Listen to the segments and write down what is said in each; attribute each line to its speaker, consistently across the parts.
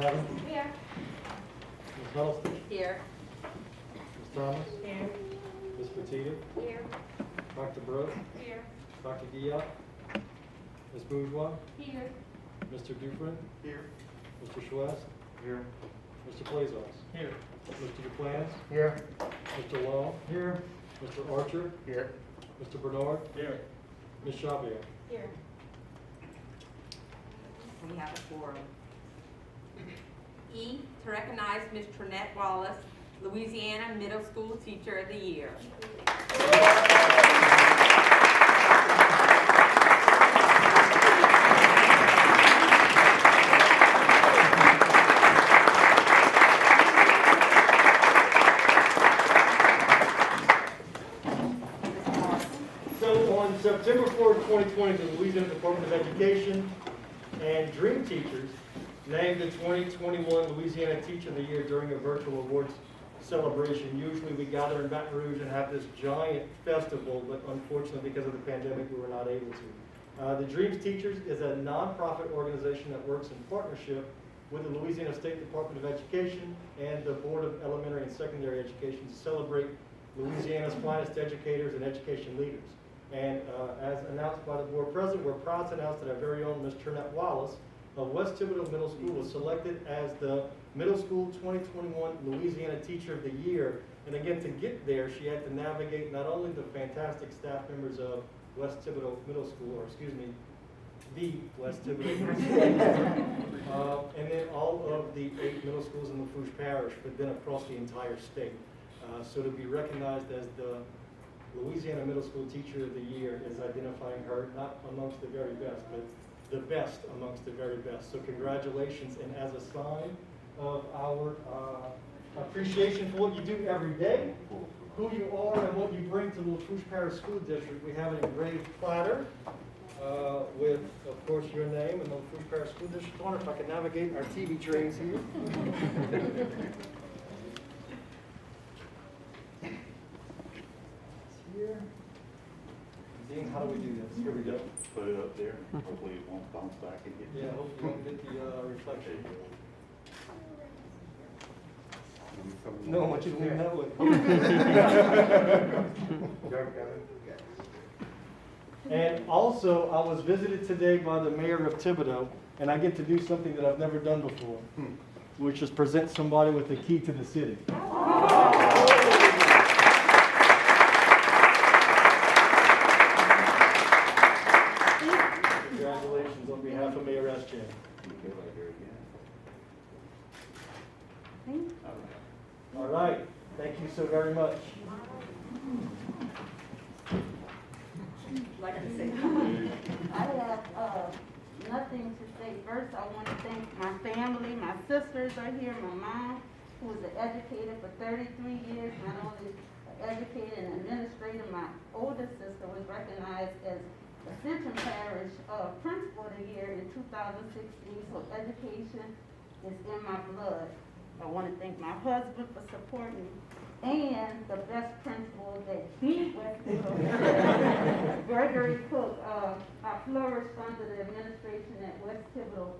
Speaker 1: Adams.
Speaker 2: Here.
Speaker 1: Ms. Huddleston.
Speaker 2: Here.
Speaker 1: Ms. Thomas.
Speaker 2: Here.
Speaker 1: Ms. Petita.
Speaker 2: Here.
Speaker 1: Dr. Brooks.
Speaker 2: Here.
Speaker 1: Dr. Guillot. Ms. Bourgeois.
Speaker 2: Here.
Speaker 1: Mr. Dufresne.
Speaker 3: Here.
Speaker 1: Mr. Schwest.
Speaker 3: Here.
Speaker 1: Mr. Plaisance.
Speaker 3: Here.
Speaker 1: Mr. Duplantis.
Speaker 3: Here.
Speaker 1: Mr. Long.
Speaker 3: Here.
Speaker 1: Mr. Archer.
Speaker 3: Here.
Speaker 1: Mr. Bernard.
Speaker 3: Here.
Speaker 1: Ms. Chabot.
Speaker 2: Here.
Speaker 4: We have a quorum. E, to recognize Ms. Trinette Wallace, Louisiana Middle School Teacher of the Year.
Speaker 1: So on September 4th, 2020, the Louisiana Department of Education and Dream Teachers named the 2021 Louisiana Teacher of the Year during a virtual awards celebration. Usually we gather in Baton Rouge and have this giant festival, but unfortunately because of the pandemic we were not able to. The Dreams Teachers is a nonprofit organization that works in partnership with the Louisiana State Department of Education and the Board of Elementary and Secondary Education to celebrate Louisiana's finest educators and education leaders. And as announced by the board president, we're proud to announce that our very own Ms. Trinette Wallace of West Thibodeau Middle School was selected as the Middle School 2021 Louisiana Teacher of the Year. And again, to get there, she had to navigate not only the fantastic staff members of West Thibodeau Middle School, or excuse me, the West Thibodeau Middle School, and then all of the 8 middle schools in Lafourche Parish, but then across the entire state. So to be recognized as the Louisiana Middle School Teacher of the Year is identifying her not amongst the very best, but the best amongst the very best. So congratulations, and as a sign of our appreciation for what you do every day, who you are and what you bring to the Lafourche Parish School District, we have an engraved platter with, of course, your name and the Lafourche Parish School District on it. If I can navigate our TV trays here. Here. Dean, how do we do this? Here we go.
Speaker 3: Put it up there. Hopefully it won't bounce back and hit you.
Speaker 1: Yeah, hopefully we won't get the reflection. No, I want you to leave that way. And also, I was visited today by the mayor of Thibodeau, and I get to do something that I've never done before, which is present somebody with the key to the city. Congratulations on behalf of Mayor Eschan. All right, thank you so very much.
Speaker 4: Like I said,
Speaker 5: I have nothing to say. First, I want to thank my family. My sisters are here. My mom, who was an educator for 33 years, not only an educator and administrator. My oldest sister was recognized as Exemption Parish Principal of the Year in 2016. So education is in my blood. I want to thank my husband for supporting me, and the best principal that beat West Thibodeau, Gregory Cook. I flourished under the administration at West Thibodeau.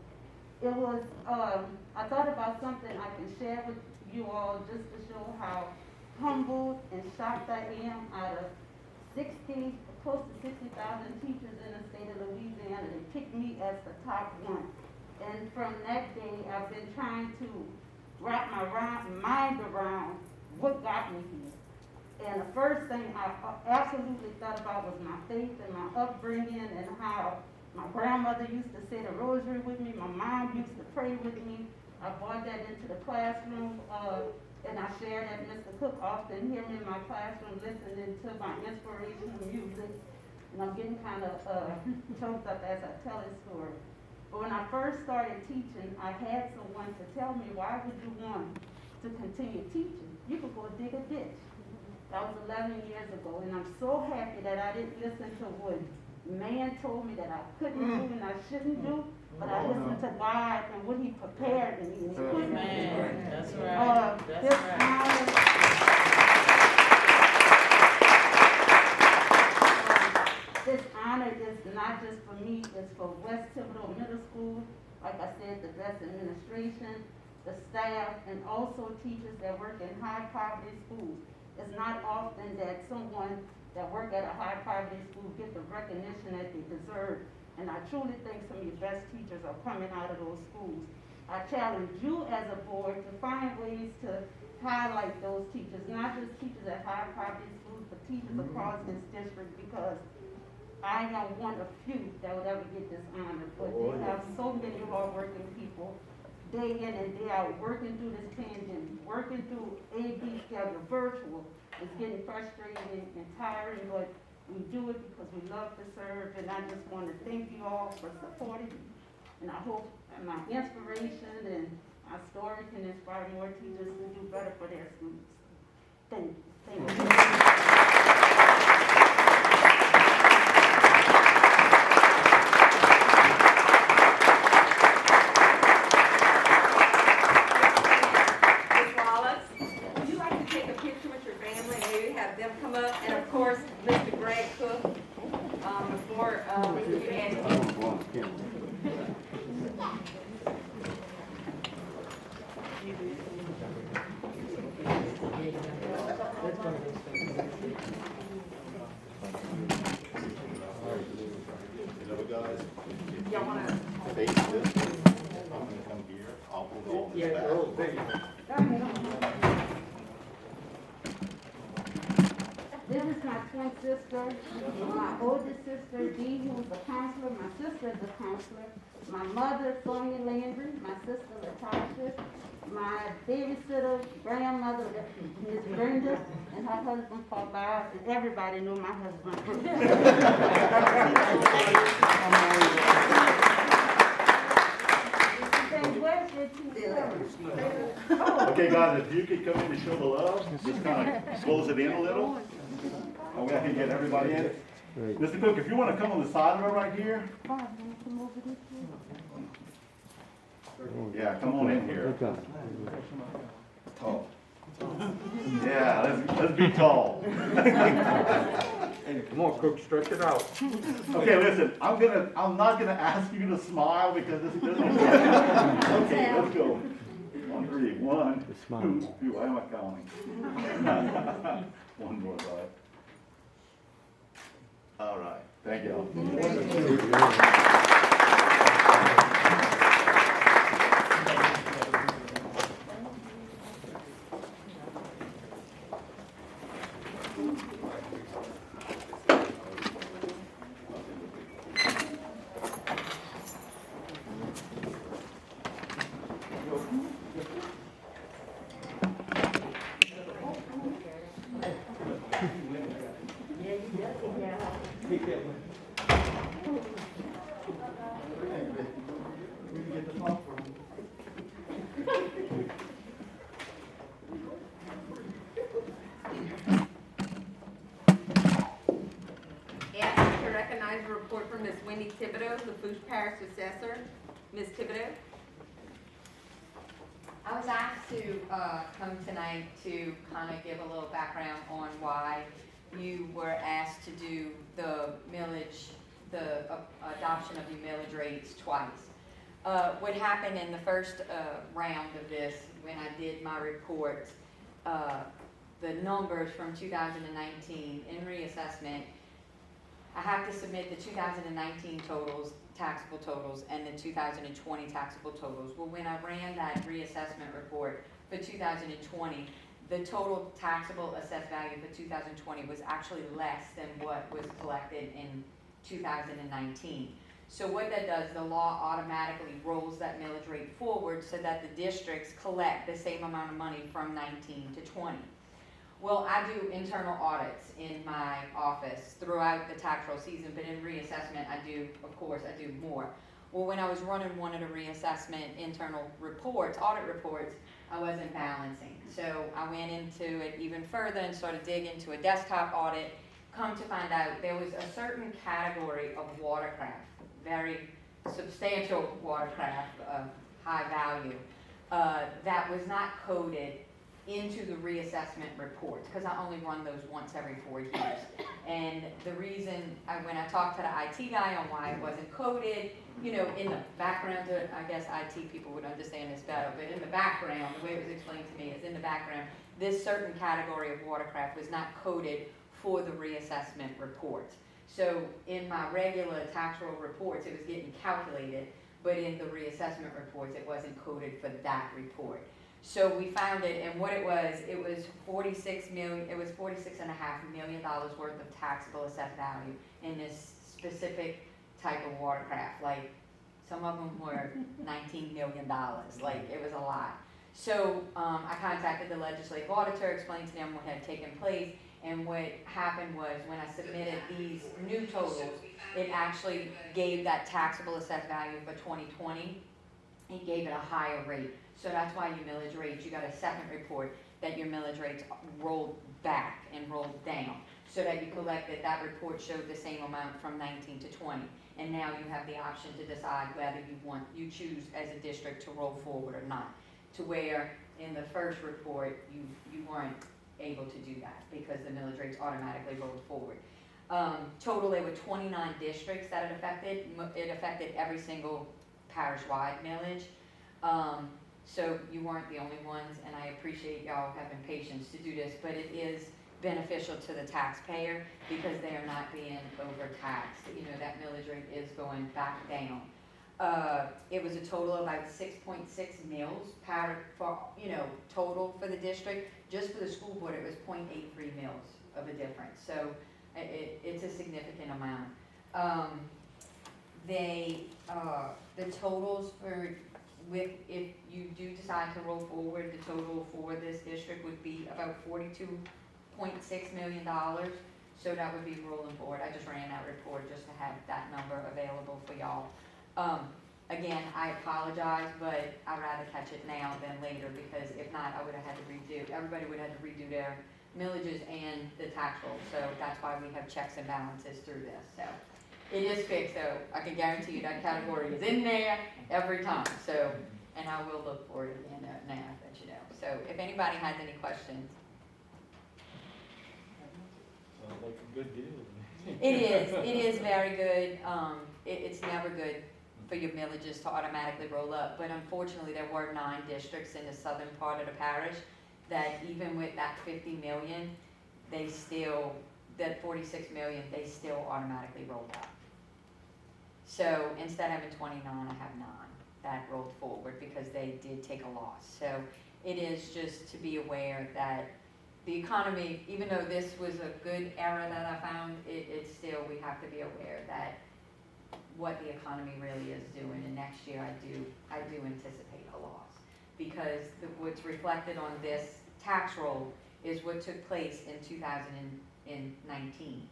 Speaker 5: It was, I thought about something I can share with you all just to show how humbled and shocked I am. Out of close to 60,000 teachers in the state of Louisiana, they picked me as the top one. And from that day, I've been trying to wrap my mind around what got me here. And the first thing I absolutely thought about was my faith and my upbringing, and how my grandmother used to say the rosary with me, my mom used to pray with me. I brought that into the classroom, and I share that. Mr. Cook often hear me in my classroom listening to my inspirational music, and I'm getting kind of choked up as I tell this story. But when I first started teaching, I had someone to tell me, why would you want to continue teaching? You could go dig a ditch. That was 11 years ago, and I'm so happy that I didn't listen to what man told me that I couldn't do and I shouldn't do, but I listened to God and what He prepared me and He put me in.
Speaker 2: That's right.
Speaker 5: This honor, this honor is not just for me, it's for West Thibodeau Middle School, like I said, the best administration, the staff, and also teachers that work in high poverty schools. It's not often that someone that work at a high poverty school get the recognition that they deserve. And I truly think some of your best teachers are coming out of those schools. I challenge you as a board to find ways to highlight those teachers, not just teachers at high poverty schools, but teachers across this district, because I am one of few that would ever get this honor. But they have so many hardworking people, day in and day out, working through this pandemic, working through AB schedule, virtual. It's getting frustrating and tiring, but we do it because we love to serve, and I just want to thank you all for supporting me. And I hope my inspiration and my story can inspire more teachers to do better for their students. Thank you. Thank you.
Speaker 4: Ms. Wallace, would you like to take a picture with your family and maybe have them come up? And of course, Mr. Greg Cook, before you ask. Y'all wanna?
Speaker 3: Face this. I'm gonna come here. I'll hold all this back.
Speaker 5: This is my twin sister, my oldest sister, Dee, who's a counselor. My sister's a counselor. My mother, Sonia Landry. My sister, Latasha. My babysitter, grandmother, Miss Brenda, and her husband, Paul Bob, and everybody knew my husband.
Speaker 3: Okay, guys, if you could come in to show the love, just kind of close it in a little. And we can get everybody in. Mr. Cook, if you want to come on the side of it right here. Yeah, come on in here. Tall. Yeah, let's be tall.
Speaker 2: And come on, Cook, stretch it out.
Speaker 3: Okay, listen, I'm not gonna ask you to smile because this doesn't work. Okay, let's go. On three. One, two, why am I counting? One more, right? All right, thank you.
Speaker 4: Recognize a report from Ms. Wendy Thibodeau, Lafourche Parish Assessor. Ms. Thibodeau?
Speaker 6: I was asked to come tonight to kind of give a little background on why you were asked to do the millage, the adoption of the millage rates twice. What happened in the first round of this, when I did my report, the numbers from 2019 in reassessment, I have to submit the 2019 totals, taxable totals, and the 2020 taxable totals. Well, when I ran that reassessment report for 2020, the total taxable assessed value for 2020 was actually less than what was collected in 2019. So what that does, the law automatically rolls that millage rate forward so that the districts collect the same amount of money from 19 to 20. Well, I do internal audits in my office throughout the tax roll season, but in reassessment, I do more. Well, when I was running one of the reassessment internal reports, audit reports, I wasn't balancing. So I went into it even further and started digging into a desktop audit. Come to find out, there was a certain category of watercraft, very substantial watercraft of high value, that was not coded into the reassessment reports, because I only run those once every 4 years. And the reason, when I talked to the IT guy on why it wasn't coded, you know, in the background, I guess IT people would understand this better, but in the background, the way it was explained to me is in the background, this certain category of watercraft was not coded for the reassessment reports. So in my regular tax roll reports, it was getting calculated, but in the reassessment reports, it wasn't coded for that report. So we found it, and what it was $46.5 million worth of taxable assessed value in this specific type of watercraft. Like, some of them were $19 million, like, it was a lot. So I contacted the legislative auditor, explained to them what had taken place, and what happened was when I submitted these new totals, it actually gave that taxable assessed value for 2020, it gave it a higher rate. So that's why your millage rates, you got a second report that your millage rates rolled back and rolled down, so that you collected, that report showed the same amount from 19 to 20. And now you have the option to decide whether you choose as a district to roll forward or not. To where in the first report, you weren't able to do that because the millage rates automatically rolled forward. Total, there were 29 districts that it affected. It affected every single parish-wide millage. So you weren't the only ones, and I appreciate y'all having patience to do this, but it is beneficial to the taxpayer because they are not being overtaxed. You know, that millage rate is going back down. It was a total of about 6.6 mils total for the district. Just for the school board, it was 0.83 mils of a difference. So it's a significant amount. The totals if you do decide to roll forward, the total for this district would be about $42.6 million. So that would be rolling forward. I just ran that report just to have that number available for y'all. Again, I apologize, but I'd rather catch it now than later, because if not, I would have had to everybody would have had to redo their millages and the tax roll. So that's why we have checks and balances through this. So it is fixed, so I can guarantee you that category is in there every time. So, and I will look for it again now, that you know. So if anybody has any questions.
Speaker 1: Sounds like a good deal.
Speaker 6: It is very good. It's never good for your millages to automatically roll up, but unfortunately there were 9 districts in the southern part of the parish that even with that 50 million, that 46 million, they still automatically rolled up. So instead of having 29, I have 9 that rolled forward because they did take a loss. So it is just to be aware that the economy, even though this was a good error that I found, it's still, we have to be aware that what the economy really is doing, and next year I do anticipate a loss, because what's reflected on this tax roll is what took place in 2019.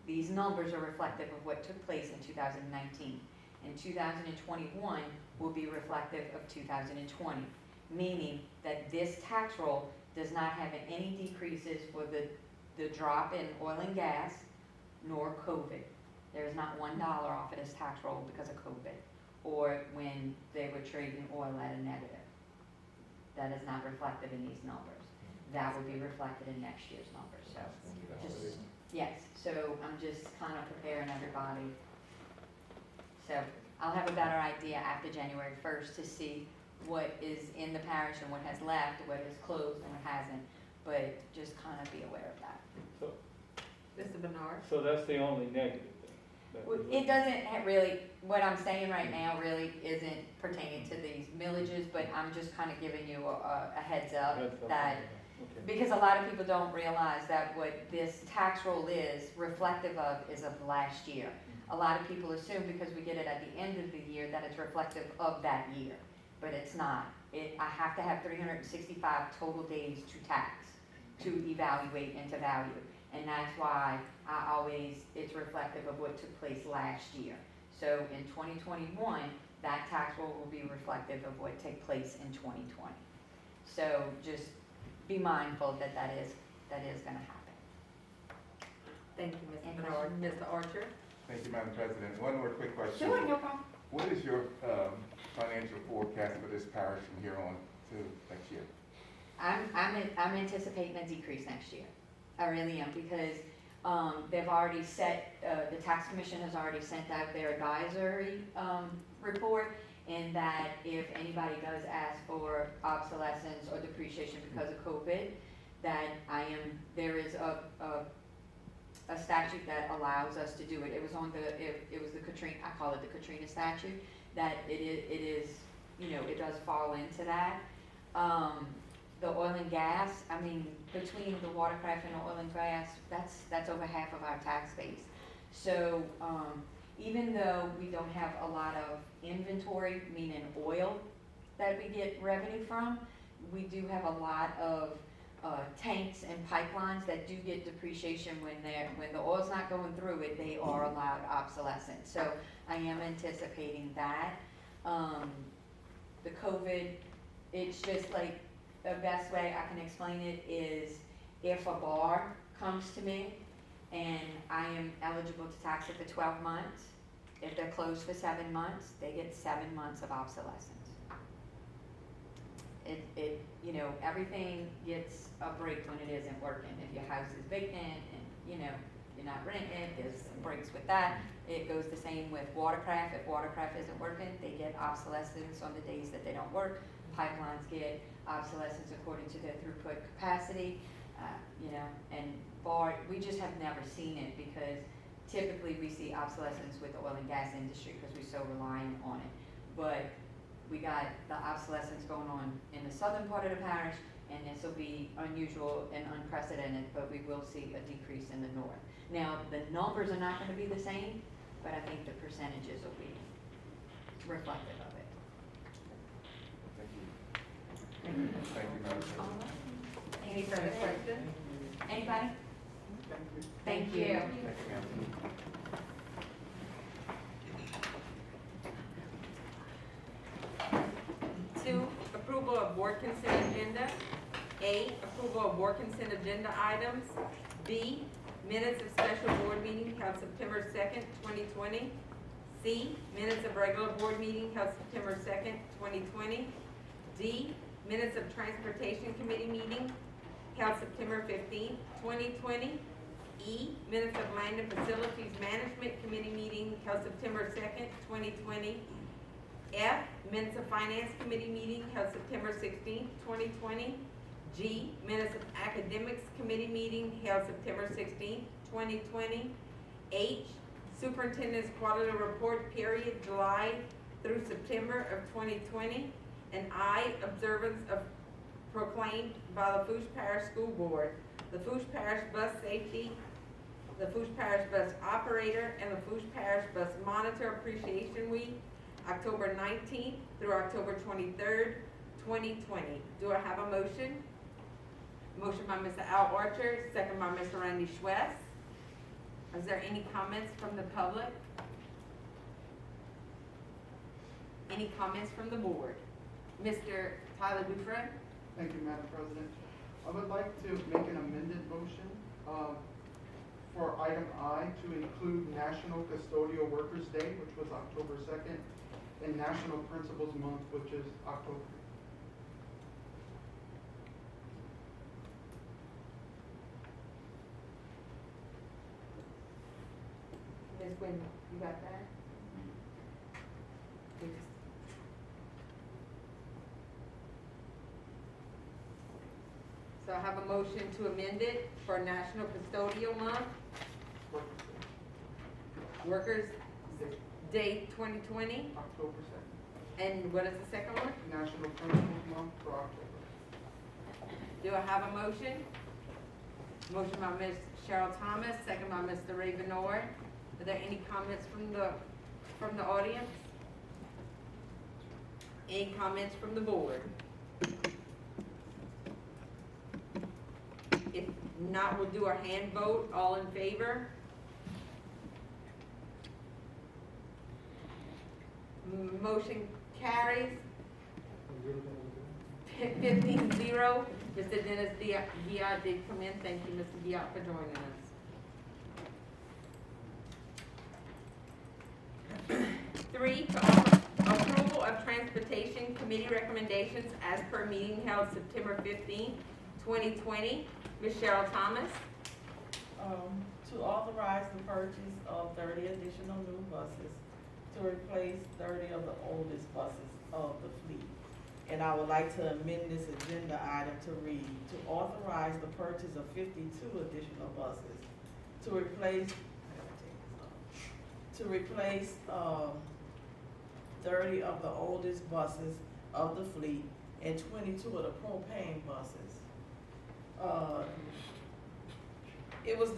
Speaker 6: These numbers are reflective of what took place in 2019. And 2021 will be reflective of 2020, meaning that this tax roll does not have any decreases for the drop in oil and gas, nor COVID. There is not $1 off of this tax roll because of COVID, or when they were trading oil at a negative. That is not reflected in these numbers. That will be reflected in next year's numbers. So, yes, so I'm just kind of preparing everybody. So I'll have a better idea after January 1st to see what is in the parish and what has left, what is closed and what hasn't, but just kind of be aware of that.
Speaker 1: So,
Speaker 4: Mr. Bernard?
Speaker 1: so that's the only negative thing?
Speaker 6: It doesn't really, what I'm saying right now really isn't pertaining to these millages, but I'm just kind of giving you a heads up that, because a lot of people don't realize that what this tax roll is reflective of is of last year. A lot of people assume because we get it at the end of the year that it's reflective of that year, but it's not. I have to have 365 total days to tax, to evaluate and to value. And that's why it's reflective of what took place last year. So in 2021, that tax roll will be reflective of what took place in 2020. So just be mindful that is going to happen.
Speaker 4: Thank you, Mr. Bernard. Mr. Archer?
Speaker 7: Thank you, Madam President. One more quick question.
Speaker 6: Sure, no problem.
Speaker 7: What is your financial forecast for this parish from here on to next year?
Speaker 6: I'm anticipating a decrease next year. I really am, because they've already set, the tax commission has already sent out their advisory report, and that if anybody does ask for obsolescence or depreciation because of COVID, that there is a statute that allows us to do it. It was on it was the Katrina, I call it the Katrina statute, that it is, it does fall into that. The oil and gas, I mean, between the watercraft and the oil and gas, that's over half of our tax base. So, even though we don't have a lot of inventory, meaning oil, that we get revenue from, we do have a lot of tanks and pipelines that do get depreciation when the oil's not going through it, they are allowed obsolescence. So I am anticipating that. The COVID, it's just like, the best way I can explain it is if a bar comes to me and I am eligible to tax it for 12 months, if they're closed for 7 months, they get 7 months of obsolescence. Everything gets a break when it isn't working. If your house is vacant and, you're not renting it, there's some breaks with that. It goes the same with watercraft. If watercraft isn't working, they get obsolescence on the days that they don't work. Pipelines get obsolescence according to their throughput capacity, and bar, we just have never seen it, because typically we see obsolescence with the oil and gas industry because we're so reliant on it. But we got the obsolescence going on in the southern part of the parish, and this will be unusual and unprecedented, but we will see a decrease in the north. Now, the numbers are not going to be the same, but I think the percentages will be reflective of it.
Speaker 7: Thank you, Madam President.
Speaker 6: Any further questions? Anybody? Thank you.
Speaker 7: Thank you, ma'am.
Speaker 4: Two, approval of board consent agenda. A, approval of board consent agenda items. B, minutes of special board meeting held September 2nd, 2020. C, minutes of regular board meeting held September 2nd, 2020. D, minutes of transportation committee meeting held September 15th, 2020. E, minutes of land and facilities management committee meeting held September 2nd, 2020. F, minutes of finance committee meeting held September 16th, 2020. G, minutes of academics committee meeting held September 16th, 2020. H, superintendent's quarterly report period July through September of 2020. And I, observance of proclaimed by Lafourche Parish School Board, Lafourche Parish Bus Safety, Lafourche Parish Bus Operator, and Lafourche Parish Bus Monitor Appreciation Week, October 19th through October 23rd, 2020. Do I have a motion? Motion by Mr. Al Archer, second by Mr. Randy Schwess. Is there any comments from the public? Any comments from the board? Mr. Tyler Dufresne?
Speaker 8: Thank you, Madam President. I would like to make an amended motion for item I to include National Custodial Workers Day, which was October 2nd, and National Principals Month, which is October.
Speaker 4: Ms. Quinn, you got that? So I have a motion to amend it for National Custodial Month, Workers Day 2020.
Speaker 8: October 2nd.
Speaker 4: And what is the second one?
Speaker 8: National Principals Month for October.
Speaker 4: Do I have a motion? Motion by Ms. Cheryl Thomas, second by Mr. Raven Orr. Are there any comments from the audience? Any comments from the board? If not, we'll do a hand vote. All in favor? Motion carries. 15-0. Mr. Dennis Diop did come in. Thank you, Mr. Diop, for joining us. 3, approval of transportation committee committee recommendations as per meeting held September 15, 2020. Ms. Cheryl Thomas.
Speaker 9: To authorize the purchase of 30 additional new buses to replace 30 of the oldest buses of the fleet. And I would like to amend this agenda item to read, to authorize the purchase of 52 additional buses to replace, 30 of the oldest buses of the fleet and 22 of the propane buses. It was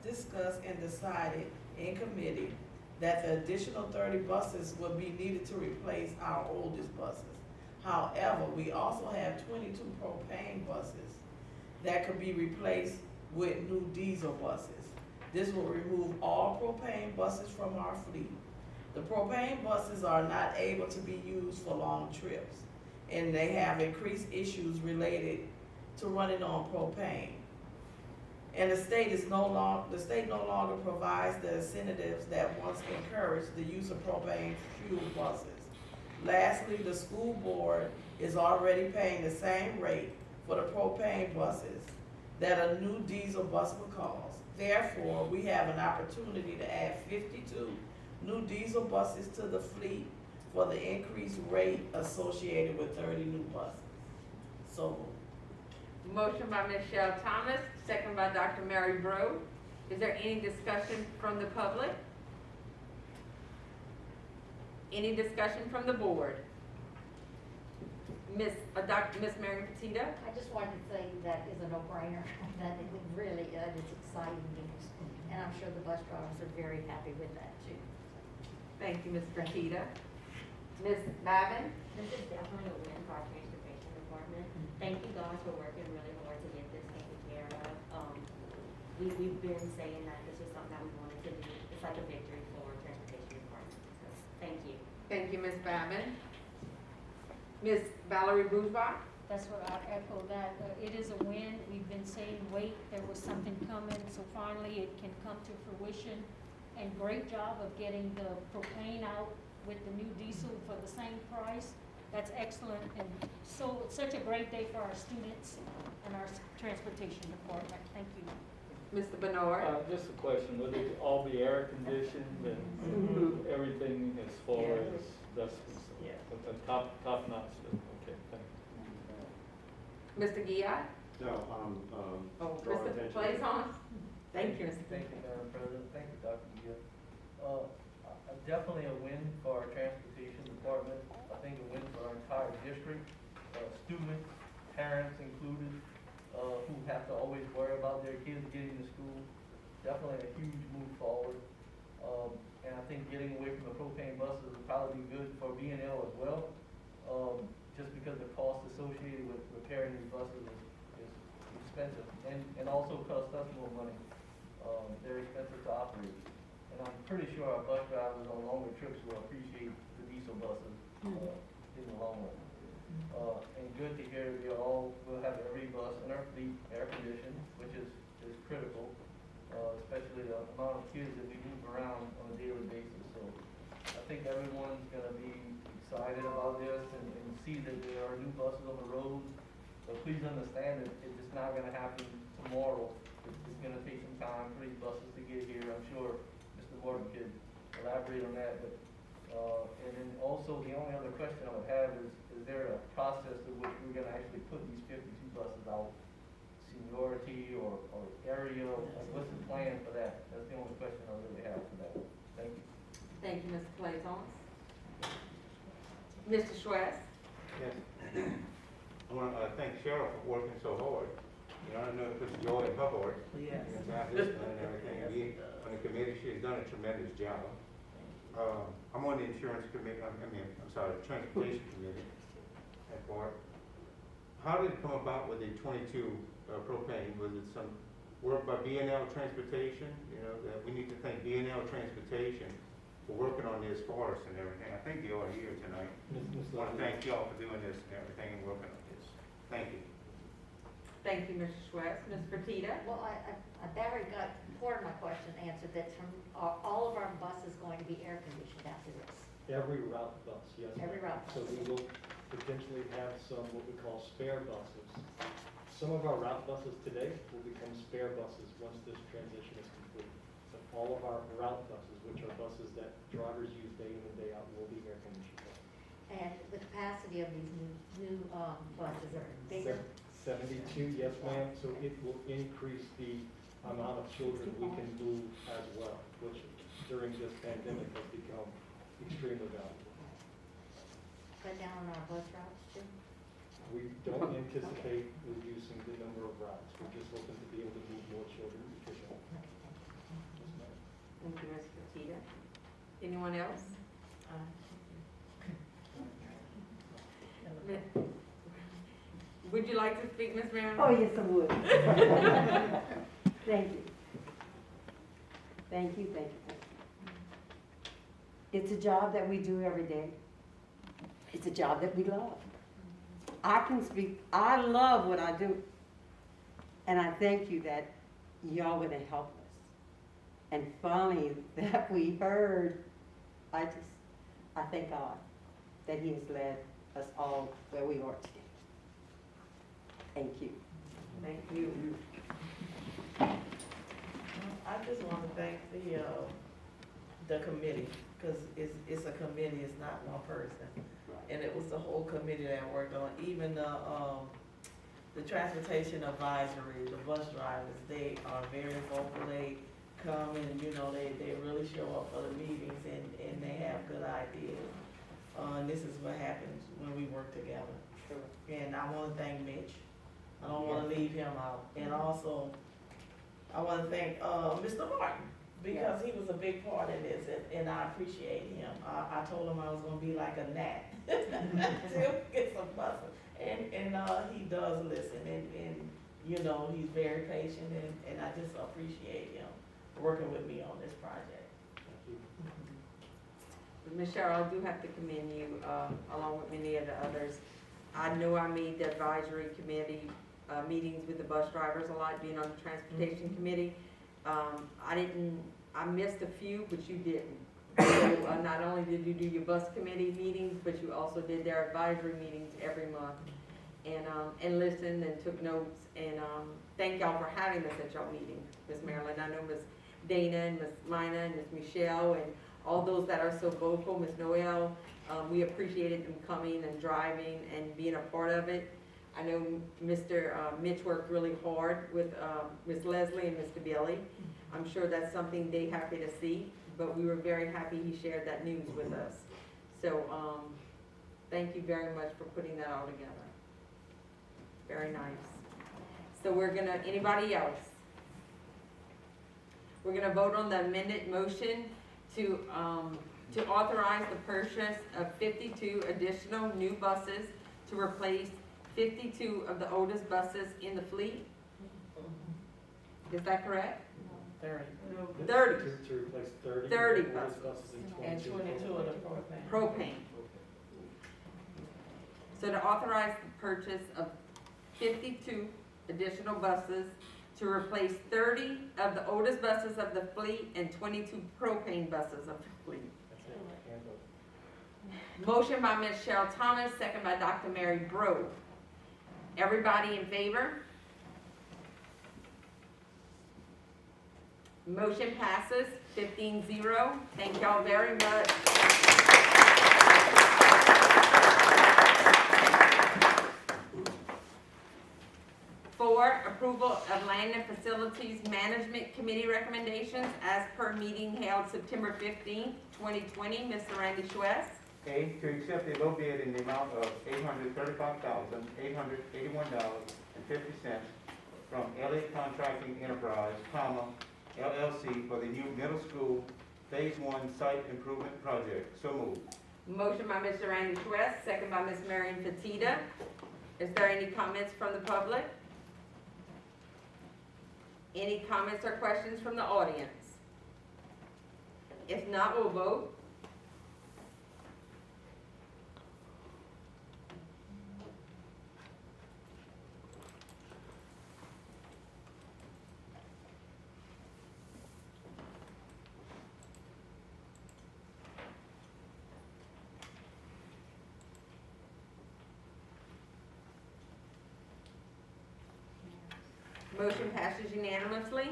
Speaker 9: discussed and decided in committee that the additional 30 buses would be needed to replace our oldest buses. However, we also have 22 propane buses that could be replaced with new diesel buses. This will remove all propane buses from our fleet. The propane buses are not able to be used for long trips, and they have increased issues related to running on propane. And the state no longer provides the incentives that once encouraged the use of propane fuel buses. Lastly, the school board is already paying the same rate for the propane buses that a new diesel bus would cost. Therefore, we have an opportunity to add 52 new diesel buses to the fleet for the increased rate associated with 30 new buses. So,
Speaker 4: Motion by Ms. Cheryl Thomas, second by Dr. Mary Breaux. Is there any discussion from the public? Any discussion from the board? Ms. Marion Petita?
Speaker 10: I just wanted to say that is a no-brainer, that it really is, it's exciting news, and I'm sure the bus drivers are very happy with that too.
Speaker 4: Thank you, Ms. Petita. Ms. Babin?
Speaker 11: This is definitely a win for our transportation department. Thank you guys for working really hard to get this taken care of. We've been saying that this was something that we wanted to do. It's like a victory for our transportation department. So, thank you.
Speaker 4: Thank you, Ms. Babin. Ms. Valerie Bourgeois?
Speaker 12: That's what I echo that. It is a win. We've been saying, wait, there was something coming, so finally it can come to fruition. And great job of getting the propane out with the new diesel for the same price. That's excellent, and so it's such a great day for our students and our transportation department. Thank you.
Speaker 4: Mr. Bernard?
Speaker 13: Just a question, will it all be air conditioned and everything as far as that's top notch? Okay, thank you.
Speaker 4: Mr. Guiot?
Speaker 7: No,
Speaker 4: Mr. Blaison? Thank you, Mr.
Speaker 14: Thank you, Madam President. Thank you, Dr. Gia. Definitely a win for our transportation department. I think a win for our entire district, students, parents included, who have to always worry about their kids getting to school. Definitely a huge move forward. And I think getting away from the propane buses will probably be good for B&L as well, just because the cost associated with repairing these buses is expensive and also costs us more money. They're expensive to operate. And I'm pretty sure our bus drivers on longer trips will appreciate the diesel buses in the long run. And good to hear we'll have every bus in our fleet air conditioned, which is critical, especially the amount of kids that we move around on a daily basis. So I think everyone's gonna be excited about this and see that there are new buses on the road. But please understand that it's not gonna happen tomorrow. It's gonna take some time for these buses to get here. I'm sure Mr. Morgan could elaborate on that. But and then also the only other question I would have is there a process in which we're gonna actually put these 52 buses out? Seniority or area? Like what's the plan for that? That's the only question I really have for that. Thank you.
Speaker 4: Thank you, Mr. Blaison. Mr. Schwest?
Speaker 2: Yes. I want to thank Cheryl for working so hard. You know, I know it puts joy in her heart.
Speaker 9: Yes.
Speaker 2: About this and everything. And on the committee, she has done a tremendous job. I'm on the insurance committee, the transportation committee at Bart. How did it come about with the 22 propane? Was it some work by B&L Transportation? You know, that we need to thank B&L Transportation for working on this for us and everything. I think they are here tonight. I want to thank y'all for doing this and everything and working on this. Thank you.
Speaker 4: Thank you, Mr. Schwest. Ms. Fertitta?
Speaker 10: Well, I Barry got part of my question answered, that from all of our buses going to be air conditioned after this.
Speaker 1: Every route bus, yes.
Speaker 10: Every
Speaker 1: ma'am.
Speaker 10: route
Speaker 1: So
Speaker 10: bus.
Speaker 1: we will potentially have some, what we call spare buses. Some of our route buses today will become spare buses once this transition is complete. So all of our route buses, which are buses that drivers use day in and day out, will be air conditioned.
Speaker 10: And the capacity of these new buses are bigger?
Speaker 1: 72, yes ma'am, so it will increase the amount of children we can move as well, which during this pandemic has become extremely valuable.
Speaker 10: Cut down on our bus routes too?
Speaker 1: We don't anticipate reducing the number of routes, we're just hoping to be able to move more children efficiently. Yes, ma'am.
Speaker 4: Thank you, Ms. Petita. Anyone else? Would you like to speak, Ms. Marilyn?
Speaker 15: Oh, yes, I would. Thank you. Thank you, thank you, thank you. It's a job that we do every day. It's a job that we love. I can speak, I love what I do. And I thank you that y'all gonna help us. And finally, that we heard, I thank God that He has led us all where we are today. Thank you.
Speaker 4: Thank you.
Speaker 9: I just want to thank the committee, because it's a committee, it's not one person. And it was the whole committee that worked on, even the transportation advisory, the bus drivers, they are very vocal, they come and, you know, they really show up for the meetings and they have good ideas. And this is what happens when we work together. And I want to thank Mitch. I don't want to leave him out. And also, I want to thank Mr. Martin, because he was a big part in this, and I appreciate him. I told him I was going to be like a gnat to get some buses. And he does listen, and you know, he's very patient, and I just appreciate him working with me on this project.
Speaker 4: Ms. Cheryl, I do have to commend you, along with many of the others. I know I made the advisory committee meetings with the bus drivers a lot, being on the transportation committee. I missed a few, but you didn't. So not only did you do your bus committee meetings, but you also did their advisory meetings every month, and listened and took notes. And thank y'all for having us at y'all meetings, Ms. Marilyn. I know Ms. Dana and Ms. Mina and Ms. Michelle and all those that are so vocal, Ms. Noel. We appreciated them coming and driving and being a part of it. I know Mr. Mitch worked really hard with Ms. Leslie and Mr. Billy. I'm sure that's something they're happy to see, but we were very happy he shared that news with us. So thank you very much for putting that all together. Very nice. So we're gonna, anybody else? We're gonna vote on the amended motion to authorize the purchase of 52 additional new buses to replace 52 of the oldest buses in the fleet. Is that correct?
Speaker 9: 30.
Speaker 4: 30.
Speaker 1: To replace 30.
Speaker 4: 30
Speaker 1: of the oldest
Speaker 4: buses.
Speaker 9: And 22 of the propane.
Speaker 4: Propane. So to authorize the purchase of 52 additional buses to replace 30 of the oldest buses of the fleet and 22 propane buses of the fleet. Motion by Ms. Cheryl Thomas, second by Dr. Mary Grove. Everybody in favor? Motion passes 15-0. Thank y'all very much. For approval of Land and Facilities Management Committee recommendations as per meeting held September 15th, 2020. Mr. Randy Schwess.
Speaker 2: A, to accept a low bid in the amount of $835,881.50 from Elliott Contracting Enterprise, LLC for the new middle school Phase 1 site improvement project. So moved.
Speaker 4: Motion by Mr. Randy Schwess, second by Ms. Marion Petita. Is there any comments from the public? Any comments or questions from the audience? If not, we'll vote. Motion passes unanimously.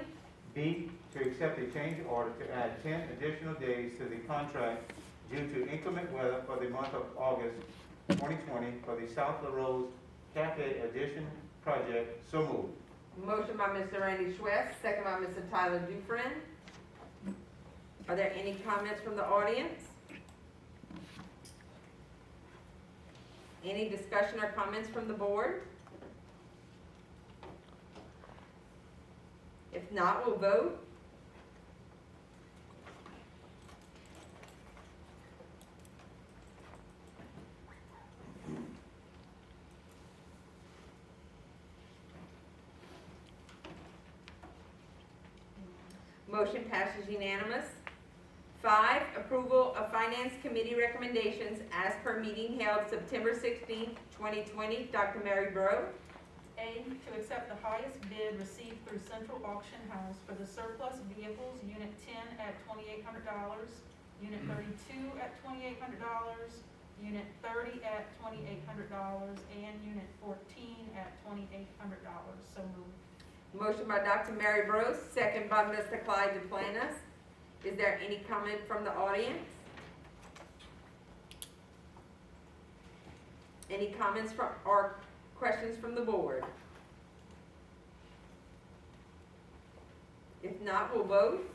Speaker 2: B, to accept a change order to add 10 additional days to the contract due to inclement weather for the month of August 2020 for the South LaRose Cafe Addition project. So moved.
Speaker 4: Motion by Mr. Randy Schwest, second by Mr. Tyler Dufresne. Are there any comments from the audience? Any discussion or comments from the board? If not, we'll vote. Motion passes unanimous. 5, approval of Finance Committee recommendations as per meeting held September 16th, 2020. Dr. Mary Breaux.
Speaker 16: A, to accept the highest bid received through Central Auction House for the surplus vehicles, Unit 10 at $2,800, Unit 32 at $2,800, Unit 30 at $2,800, and Unit 14 at $2,800. So moved.
Speaker 4: Motion by Dr. Mary Breaux, second by Mr. Clyde Duplantis. Is there any comment from the audience? Any comments from or questions from the board? If not, we'll vote.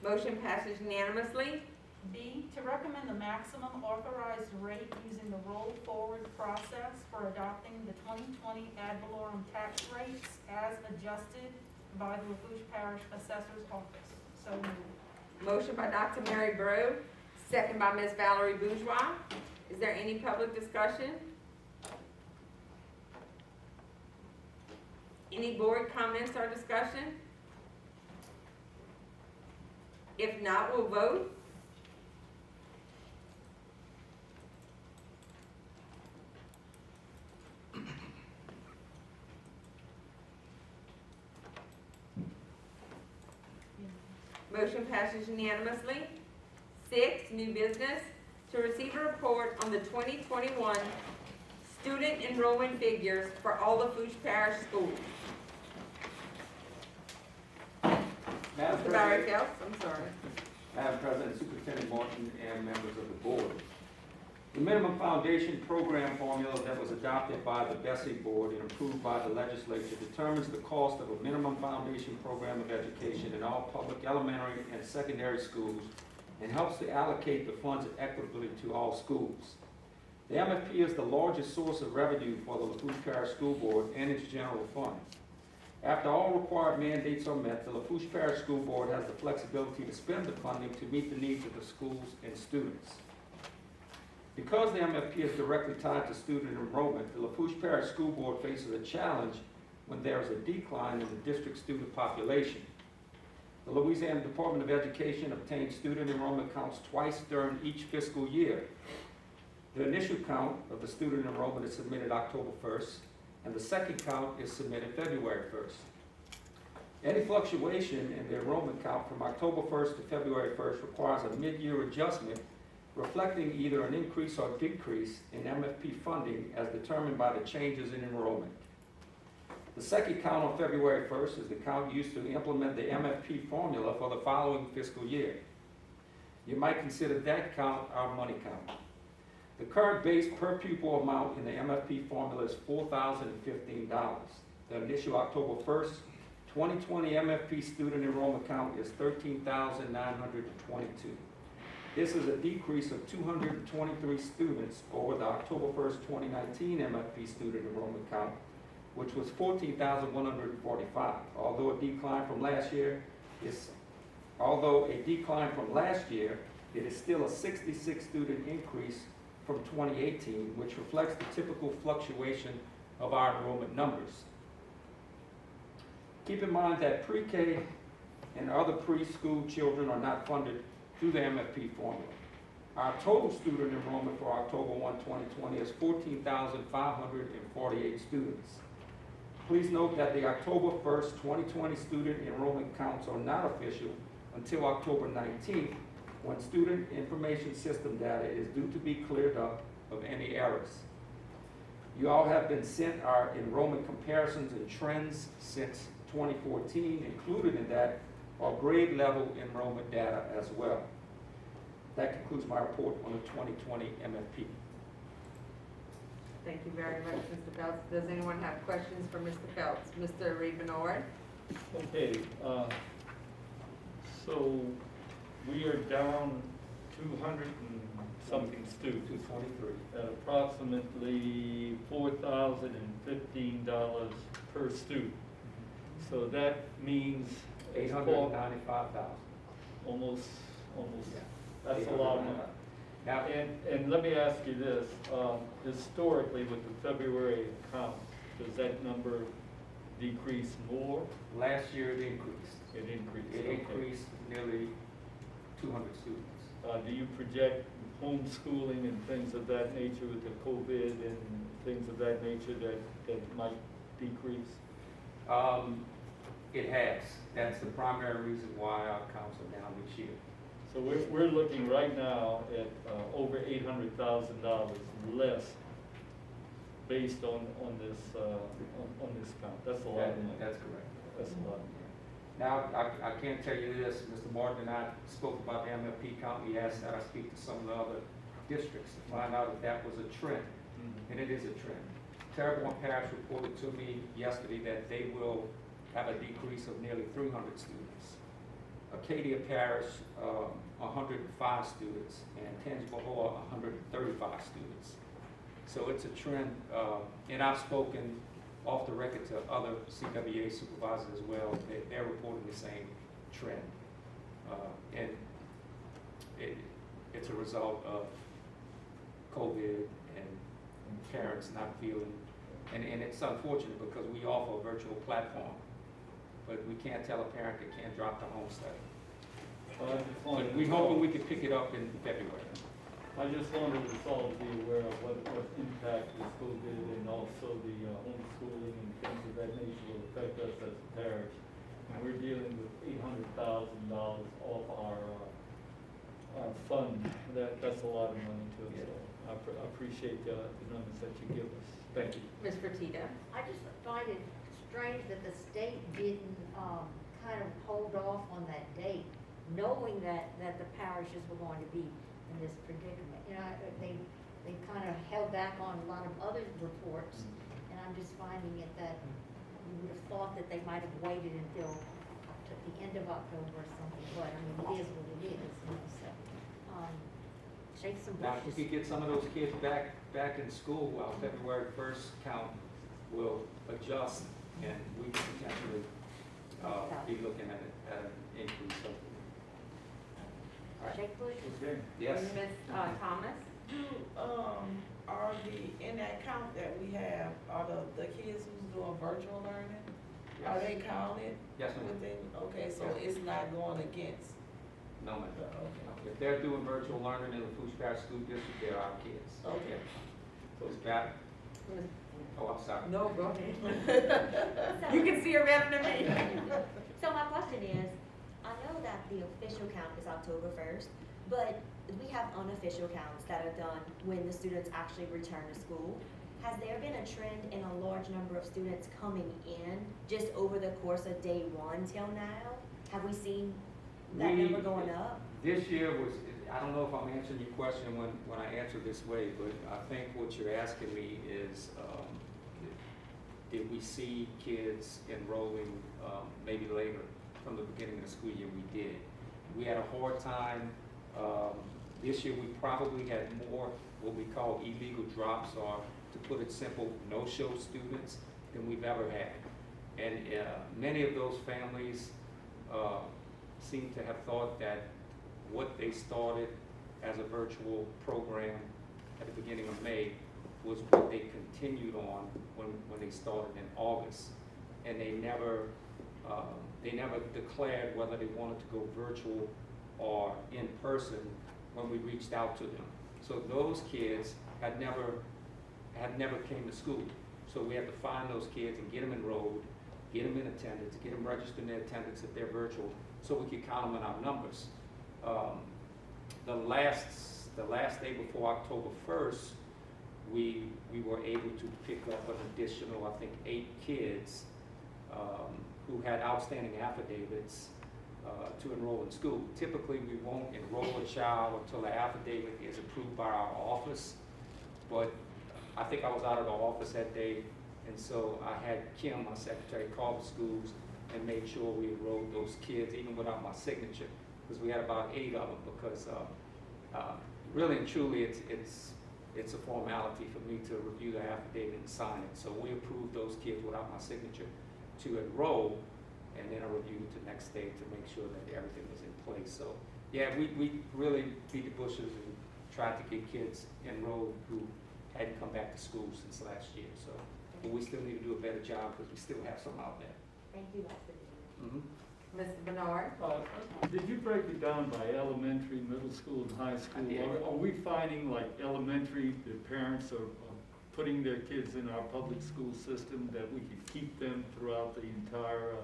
Speaker 4: Motion passes unanimously.
Speaker 16: B, to recommend the maximum authorized rate using the roll forward process for adopting the 2020 ad valorem tax rates as adjusted by the Lafourche Parish Assessor's Office. So moved.
Speaker 4: Motion by Dr. Mary Breaux, second by Ms. Valerie Bourgeois. Is there any public discussion? Any board comments or discussion? If not, we'll vote. Motion passes unanimously. 6, new business, to receive a report on the 2021 student enrollment figures for all the Lafourche Parish schools. Mr. Barry Phelps, I'm sorry.
Speaker 17: Madam President, Superintendent Martin, and members of the board. The minimum foundation program formula that was adopted by the Bessie Board and approved by the legislature determines the cost of a minimum foundation program of education in all public elementary and secondary schools and helps to allocate the funds equitably to all schools. The MFP is the largest source of revenue for the Lafourche Parish School Board and its general fund. After all required mandates are met, the Lafourche Parish School Board has the flexibility to spend the funding to meet the needs of the schools and students. Because the MFP is directly tied to student enrollment, the Lafourche Parish School Board faces a challenge when there is a decline in the district student population. The Louisiana Department of Education obtains student enrollment counts twice during each fiscal year. The initial count of the student enrollment is submitted October 1st, and the second count is submitted February 1st. Any fluctuation in the enrollment count from October 1st to February 1st requires a mid-year adjustment reflecting either an increase or decrease in MFP funding as determined by the changes in enrollment. The second count on February 1st is the count used to implement the MFP formula for the following fiscal year. You might consider that count our money count. The current base per pupil amount in the MFP formula is $4,015. The initial October 1st, 2020 MFP student enrollment count is 13,922. This is a decrease of 223 students over the October 1st, 2019 MFP student enrollment count, which was 14,145. Although a decline from last year, it is still a 66 student increase from 2018, which reflects the typical fluctuation of our enrollment numbers. Keep in mind that pre-K and other preschool children are not funded through the MFP formula. Our total student enrollment for October 1, 2020 is 14,548 students. Please note that the October 1st, 2020 student enrollment counts are not official until October 19th, when student information system data is due to be cleared up of any errors. You all have been sent our enrollment comparisons and trends since 2014. Included in that are grade level enrollment data as well. That concludes my report on the 2020 MFP.
Speaker 4: Thank you very much, Mr. Phelps. Does anyone have questions for Mr. Phelps? Mr. Rebenord?
Speaker 13: Okay, so we are down 200 and something students.
Speaker 17: 223.
Speaker 13: At approximately $4,015 per student. So that means it's
Speaker 17: 895,000.
Speaker 13: almost, that's a lot of money.
Speaker 17: Now,
Speaker 13: And let me ask you this, historically with the February account, does that number decrease more?
Speaker 17: last year it increased.
Speaker 13: It increased,
Speaker 17: It
Speaker 13: okay.
Speaker 17: increased nearly 200 students.
Speaker 13: Do you project homeschooling and things of that nature with the COVID and things of that nature that might decrease?
Speaker 17: It has. That's the primary reason why our accounts are down this year.
Speaker 13: So we're looking right now at over $800,000 less based on this count. That's a lot of money.
Speaker 17: That's correct.
Speaker 13: That's a lot of money.
Speaker 17: Now, I can't tell you this, Mr. Martin and I spoke about the MFP count. He asked that I speak to some of the other districts to find out if that was a trend, and it is a trend. Terrebonne Parish reported to me yesterday that they will have a decrease of nearly 300 students. Acadia Parish, 105 students, and Tangipahoa, 135 students. So it's a trend, and I've spoken off the record to other CWA supervisors as well. They're reporting the same trend. And it's a result of COVID and parents not feeling, and it's unfortunate because we offer a virtual platform, but we can't tell a parent they can't drop the home study. But we hoping we could pick it up in February.
Speaker 13: I just wanted us all to be aware of what impact this COVID and also the homeschooling and things of that nature will affect us as a parish. And we're dealing with $800,000 off our fund. That's a lot of money to us. So I appreciate the numbers that you give us. Thank you.
Speaker 4: Ms. Fertitta?
Speaker 10: I just find it strange that the state didn't, kind of hold off on that date, knowing that the parishes were going to be in this predicament. You know, they kind of held back on a lot of other reports, and I'm just finding it that you would have thought that they might have waited until the end of October or something, but I mean, it is what it is, you know, so, shake some
Speaker 17: Now, if we
Speaker 10: bushes.
Speaker 17: could get some of those kids back in school, while February 1st count will adjust, and we could potentially be looking at an increase of. All right.
Speaker 10: Shake bushes.
Speaker 17: Okay. Yes.
Speaker 4: Ms. Thomas?
Speaker 9: Are in that count that we have, are the kids who's doing virtual learning, are they counted?
Speaker 17: Yes, ma'am.
Speaker 9: Within, okay, so
Speaker 17: Yes.
Speaker 9: it's not going against,
Speaker 17: No, ma'am.
Speaker 9: okay.
Speaker 17: If they're doing virtual learning in the Lafourche Parish School District, they're our kids.
Speaker 9: Okay.
Speaker 17: So it's got, oh, I'm sorry.
Speaker 4: No, go ahead. You can see her better than me.
Speaker 11: So my question is, I know that the official count is October 1st, but we have unofficial counts that are done when the students actually return to school. Has there been a trend in a large number of students coming in just over the course of day one till now? Have we seen that number going up?
Speaker 17: This year was, I don't know if I'm answering your question when I answer this way, but I think what you're asking me is, did we see kids enrolling maybe later from the beginning of the school year? We did. We had a hard time. This year we probably had more what we call illegal drops, or to put it simple, no-show students than we've ever had. And many of those families seem to have thought that what they started as a virtual program at the beginning of May was what they continued on when they started in August. And they never declared whether they wanted to go virtual or in person when we reached out to them. So those kids had never came to school. So we had to find those kids and get them enrolled get them in attendance, get them registered in their attendance if they're virtual, so we can count them in our numbers. The last day before October 1st, we were able to pick up an additional, I think, 8 kids who had outstanding affidavits to enroll in school. Typically, we won't enroll a child until the affidavit is approved by our office, but I think I was out of the office that day, and so I had Kim, my secretary, call the schools and made sure we enrolled those kids even without my signature, because we had about 8 of them, because really and truly it's a formality for me to review the affidavit and sign it. So we approved those kids without my signature to enroll, and then I reviewed it the next day to make sure that everything was in place. So yeah, we really beat the bushes and tried to get kids enrolled who hadn't come back to school since last year. So, but we still need to do a better job because we still have some out there.
Speaker 11: Thank you, Dr. Dean.
Speaker 6: Mr. Bernard?
Speaker 13: Did you break it down by elementary, middle school, and high school? Are we finding like elementary, the parents are putting their kids in our public school system, that we could keep them throughout the entire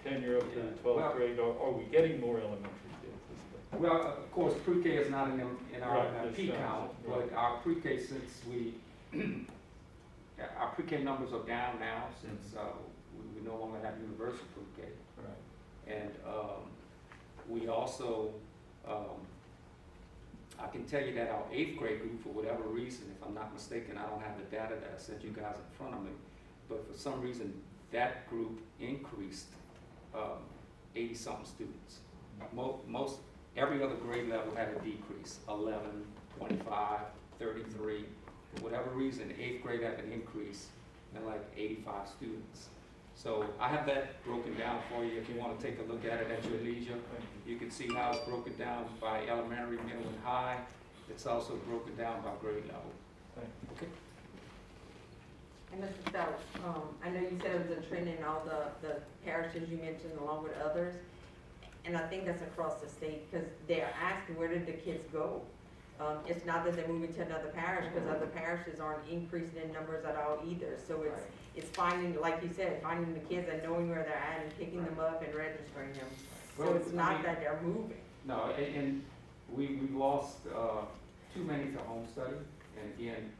Speaker 13: tenure up to the 12th grade, or are we getting more elementary kids this way?
Speaker 17: Well, of course, pre-K is not in our
Speaker 13: Right,
Speaker 17: P count, but our pre-K, since our pre-K numbers are down now, since we no longer have universal pre-K.
Speaker 13: Right.
Speaker 17: And we also, I can tell you that our 8th grade group, for whatever reason, if I'm not mistaken, I don't have the data that I sent you guys in front of me, but for some reason, that group increased 80-something students. Every other grade level had a decrease, 11, 25, 33. For whatever reason, 8th grade had an increase in like 85 students. So I have that broken down for you if you want to take a look at it at your leisure. You can see how it's broken down by elementary, middle, and high. It's also broken down by grade level. Okay.
Speaker 6: And Mr. Phelps, I know you said it was a trend in all the parishes you mentioned along with others, and I think that's across the state, because they're asking, where did the kids go? It's not that they're moving to another parish, because other parishes aren't increasing in numbers at all either. So it's finding, like you said, finding the kids and knowing where they're at and picking them up and registering them. So it's not that they're moving.
Speaker 17: No, and we've lost too many to home study, and again,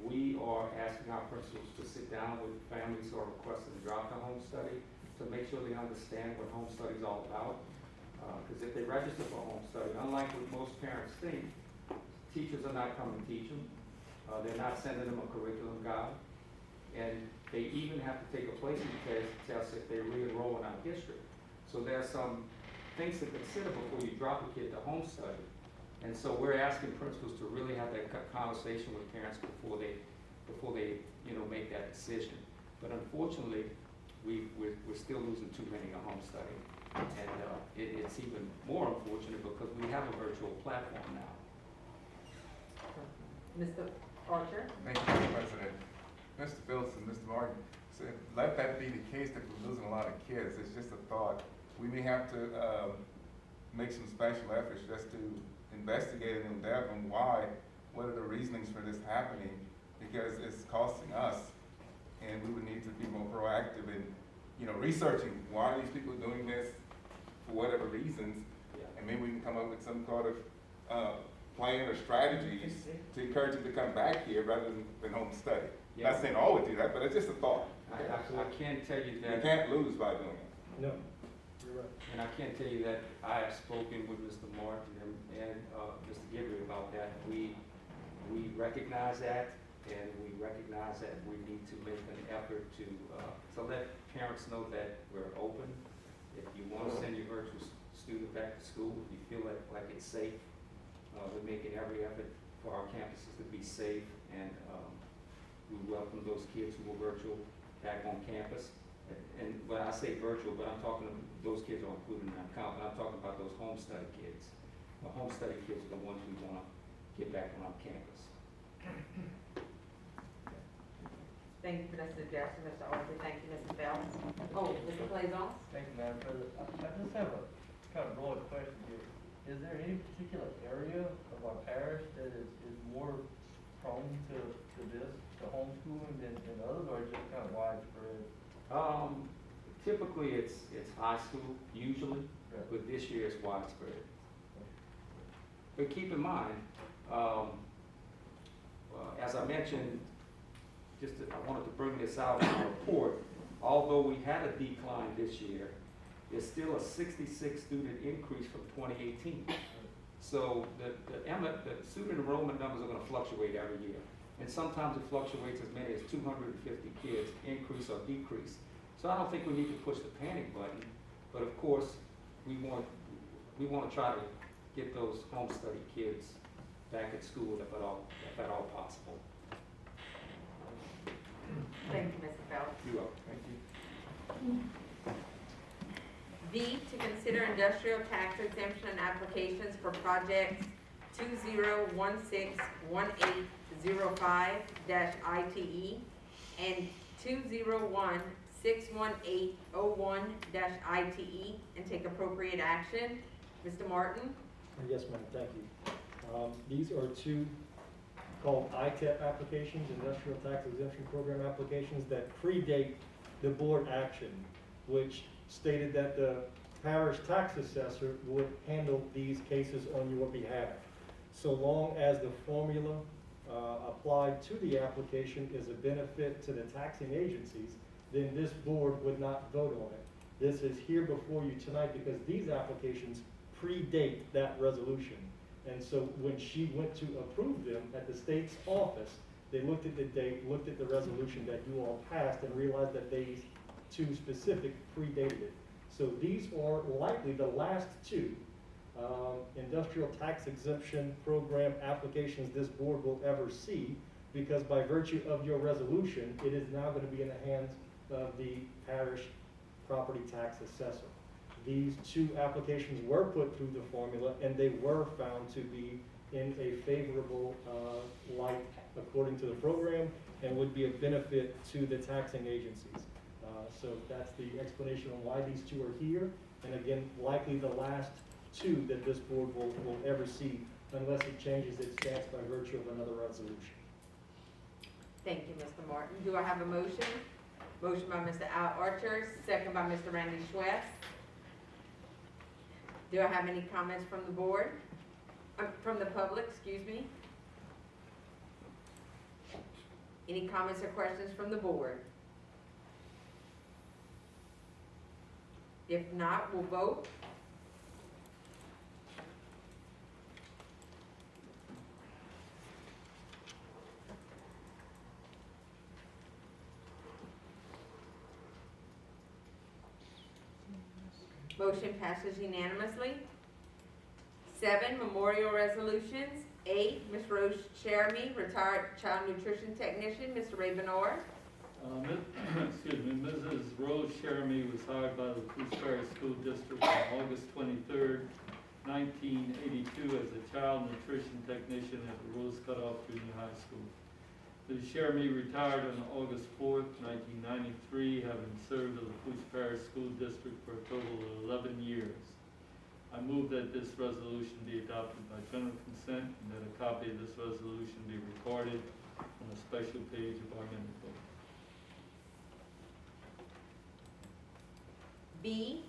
Speaker 17: we are asking our principals to sit down with families who are requesting to drop to home study to make sure they understand what home study is all about. Because if they register for home study, unlike what most parents think, teachers are not coming to teach them. They're not sending them a curriculum guide. And they even have to take a placement test if they re-enroll in our district. So there's some things to consider before you drop a kid to home study. And so we're asking principals to really have that conversation with parents before they make that decision. But unfortunately, we're still losing too many to home study. And it's even more unfortunate because we have a virtual platform now.
Speaker 6: Mr. Archer?
Speaker 7: Thank you, Mr. President. Mr. Phillips and Mr. Martin, so let that be the case that we're losing a lot of kids. It's just a thought. We may have to make some special efforts just to investigate and endeavor on why, what are the reasonings for this happening, because it's costing us, and we would need to be more proactive in, researching why these people are doing this for whatever reasons, and maybe we can come up with some kind of plan or strategies to encourage them to come back here rather than home study. Not saying all would do that, but it's just a thought.
Speaker 17: I can tell you that.
Speaker 7: You can't lose by doing it.
Speaker 1: No, you're right.
Speaker 17: And I can tell you that I have spoken with Mr. Martin and Mr. Gibbery about that. We recognize that, and we recognize that we need to make an effort to let parents know that we're open. If you want to send your virtual student back to school, if you feel like it's safe, we're making every effort for our campuses to be safe, and we welcome those kids who were virtual back on campus. And when I say virtual, but I'm talking, those kids are included in that count, but I'm talking about those home study kids. The home study kids are the ones we want to get back on our campus.
Speaker 6: Thank you for that suggestion, Mr. Archer. Thank you, Mr. Phelps. Oh, Mr. Blazon?
Speaker 14: Thank you, Madam President. I just have a kind of broad question here. Is there any particular area of our parish that is more prone to this, to homeschooling than others, or is it just kind of widespread?
Speaker 17: Typically, it's high school, usually, but this year it's widespread. But keep in mind, as I mentioned, I wanted to bring this out in the report, although we had a decline this year, there's still a 66 student increase from 2018. So the student enrollment numbers are going to fluctuate every year. And sometimes it fluctuates as many as 250 kids, increase or decrease. So I don't think we need to push the panic button, but of course, we want to try to get those home study kids back at school if at all possible.
Speaker 4: Thank you, Mr. Phelps.
Speaker 17: You're welcome. Thank you.
Speaker 4: B, to consider industrial tax exemption applications for projects 20161805-ITE and 201-61801-ITE and take appropriate action. Mr. Martin?
Speaker 1: Yes, ma'am, thank you. These are two called ITEP applications, Industrial Tax Exemption Program applications, that predate the board action, which stated that the parish tax assessor would handle these cases on your behalf. So long as the formula applied to the application is a benefit to the taxing agencies, then this board would not vote on it. This is here before you tonight because these applications predate that resolution. And so when she went to approve them at the state's office, they looked at the date, looked at the resolution that you all passed, and realized that these two specific predated it. So these are likely the last two industrial tax exemption program applications this board will ever see, because by virtue of your resolution, it is now going to be in the hands of the parish property tax assessor. These two applications were put through the formula, and they were found to be in a favorable light according to the program, and would be a benefit to the taxing agencies. So that's the explanation on why these two are here, and again, likely the last two that this board will ever see, unless it changes its stance by virtue of another resolution.
Speaker 4: Thank you, Mr. Martin. Do I have a motion? Motion by Mr. Al Archer, second by Mr. Randy Schwest. Do I have any comments from the board? From the public, excuse me? Any comments or questions from the board? If not, we'll vote. Motion passes unanimously. 7, memorial resolutions. 8, Ms. Rose Cheramy, retired child nutrition technician. Mr. Ray Benoit.
Speaker 13: Mrs. Rose Cheramy was hired by the Lafourche Parish School District on August 23rd, 1982 as a child nutrition technician at the Rose Cutoff Junior High School. Ms. Cheramy retired on August 4th, 1993, having served the Lafourche Parish School District for a total of 11 years. I move that this resolution be adopted by general consent and that a copy of this resolution be recorded on a special page of our minute book.
Speaker 4: B,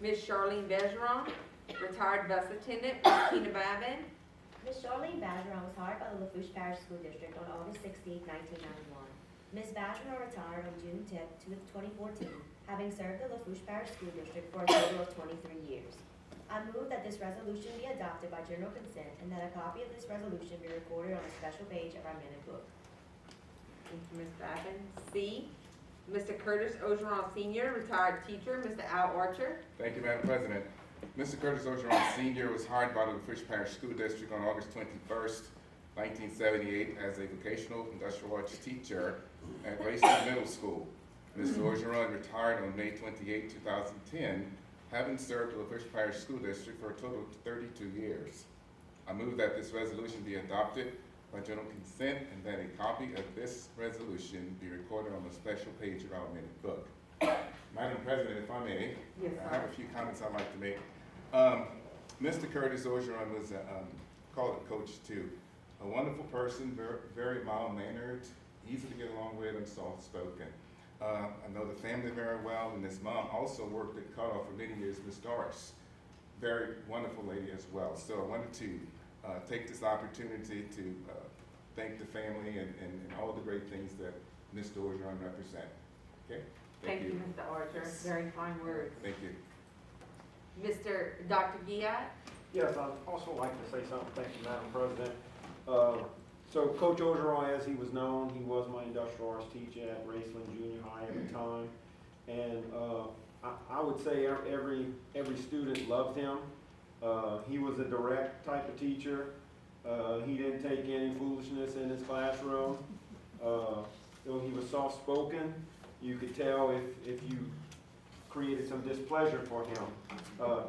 Speaker 4: Ms. Charlene Bergeron, retired bus attendant. Ms. Tina Babin.
Speaker 11: Ms. Charlene Bergeron was hired by the Lafourche Parish School District on August 16, 1991. Ms. Bergeron retired on June 10, 2014, having served the Lafourche Parish School District for a total of 23 years. I move that this resolution be adopted by general consent and that a copy of this resolution be recorded on a special page of our minute book.
Speaker 4: Thank you, Ms. Babin. C, Mr. Curtis Ogeron Sr., retired teacher. Mr. Al Archer.
Speaker 18: Thank you, Madam President. Mr. Curtis Ogeron Sr. was hired by the Lafourche Parish School District on August 21st, 1978 as a vocational industrial arts teacher at Wayside Middle School. Mr. Ogeron retired on May 28, 2010, having served the Lafourche Parish School District for a total of 32 years. I move that this resolution be adopted by general consent and that a copy of this resolution be recorded on a special page of our minute book. Madam President, if I may,
Speaker 4: Yes,
Speaker 18: I have a few comments I'd like to make. Mr. Curtis Ogeron was a college coach too. A wonderful person, very mild-mannered, easy to get along with, and soft-spoken. I know the family very well, and his mom also worked at Cutoff for many years, Miss Doris. Very wonderful lady as well. So I wanted to take this opportunity to thank the family and all the great things that Ms. Dorgeron represent. Okay?
Speaker 4: Thank you, Mr. Archer. Very kind words.
Speaker 18: Thank you.
Speaker 4: Dr. Giat?
Speaker 19: Yes, I'd also like to say something. Thank you, Madam President. So Coach Orgeron, as he was known, he was my industrial arts teacher at Raceland Junior High at the time. And I would say every student loved him. He was a direct type of teacher. He didn't take any foolishness in his classroom. Though he was soft-spoken, you could tell if you created some displeasure for him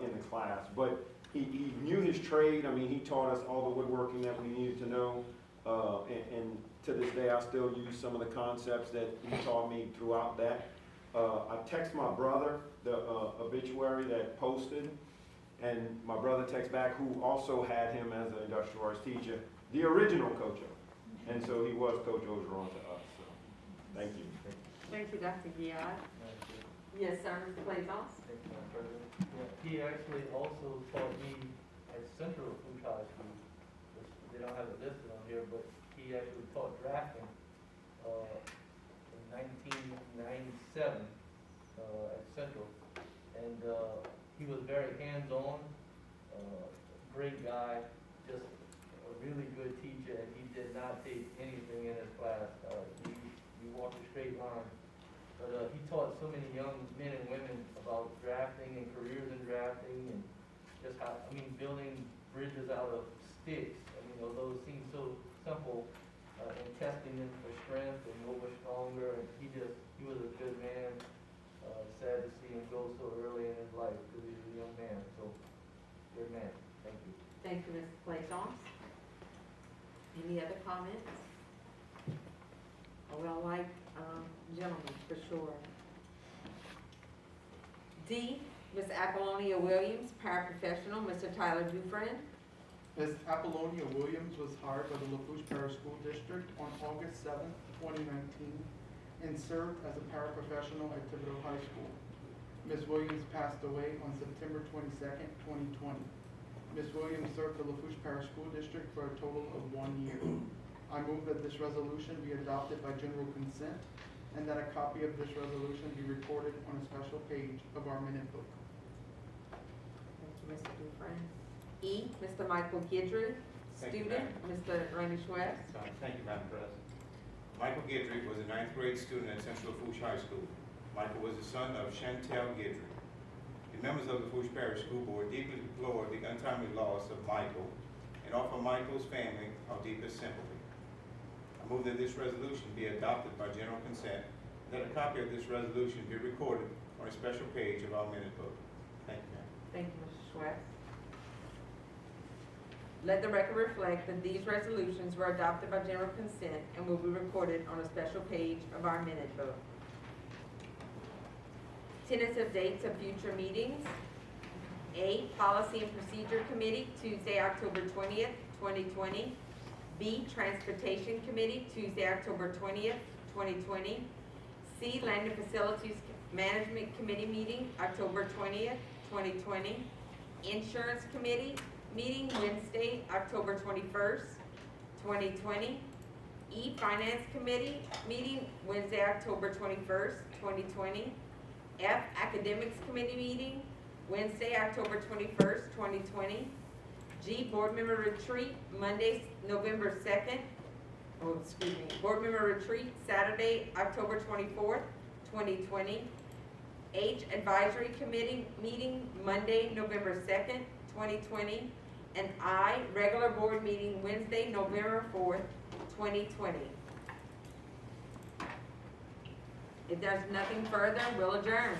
Speaker 19: in the class. But he knew his trade. I mean, he taught us all the woodworking that we needed to know. And to this day, I still use some of the concepts that he taught me throughout that. I text my brother the obituary that posted, and my brother texts back, who also had him as an industrial arts teacher, the original Coach O. And so he was Coach Orgeron to us. So, thank you.
Speaker 4: Thank you, Dr. Giat. Yes, sir, Mr. Blazon?
Speaker 14: Thank you, Madam President. Yeah, he actually also taught me at Central Lafourche High School. They don't have it listed on here, but he actually taught drafting in 1997 at Central. And he was very hands-on, great guy, just a really good teacher, and he did not take anything in his class. He walked a straight line. But he taught so many young men and women about drafting and careers in drafting, and just how, building bridges out of sticks. Although it seems so simple, and testing them for strength and over stronger, and he was a good man. Sad to see him go so early in his life because he was a young man. So, good man. Thank you.
Speaker 4: Thank you, Mr. Blazon. Any other comments? Well, like gentlemen, for sure. D, Ms. Apollonia Williams, paraprofessional, Mr. Tyler Dufresne.
Speaker 8: Ms. Apollonia Williams was hired by the Lafourche Parish School District on August 7th, 2019, and served as a paraprofessional at Thibodeau High School. Ms. Williams passed away on September 22nd, 2020. Ms. Williams served the Lafourche Parish School District for a total of 1 year. I move that this resolution be adopted by general consent, and that a copy of this resolution be recorded on a special page of our minute book.
Speaker 4: Thank you, Mr. Dufresne. E, Mr. Michael Guidry, student, Mr. Randy Schwest.
Speaker 2: Thank you, Madam President. Michael Guidry was a 9th grade student at Central Lafourche High School. Michael was the son of Chantel Guidry. The members of the Lafourche Parish School Board deeply deplore the untimely loss of Michael and offer Michael's family our deepest sympathy. I move that this resolution be adopted by general consent, and that a copy of this resolution be recorded on a special page of our minute book. Thank you, ma'am.
Speaker 4: Thank you, Mr. Schwest. Let the record reflect that these resolutions were adopted by general consent and will be recorded on a special page of our minute book. Tentative dates of future meetings. A, Policy and Procedure Committee, Tuesday, October 20th, 2020. B, Transportation Committee, Tuesday, October 20th, 2020. C, Land and Facilities Management Committee meeting, October 20th, 2020. Insurance Committee meeting, Wednesday, October 21st, 2020. E, Finance Committee meeting, Wednesday, October 21st, 2020. F, Academics Committee meeting, Wednesday, October 21st, 2020. G, Board Member Retreat, Monday, November 2nd. Board Member Retreat, Saturday, October 24th, 2020. H, Advisory Committee meeting, Monday, November 2nd, 2020. And I, Regular Board meeting, Wednesday, November 4th, 2020. If there's nothing further, we'll adjourn.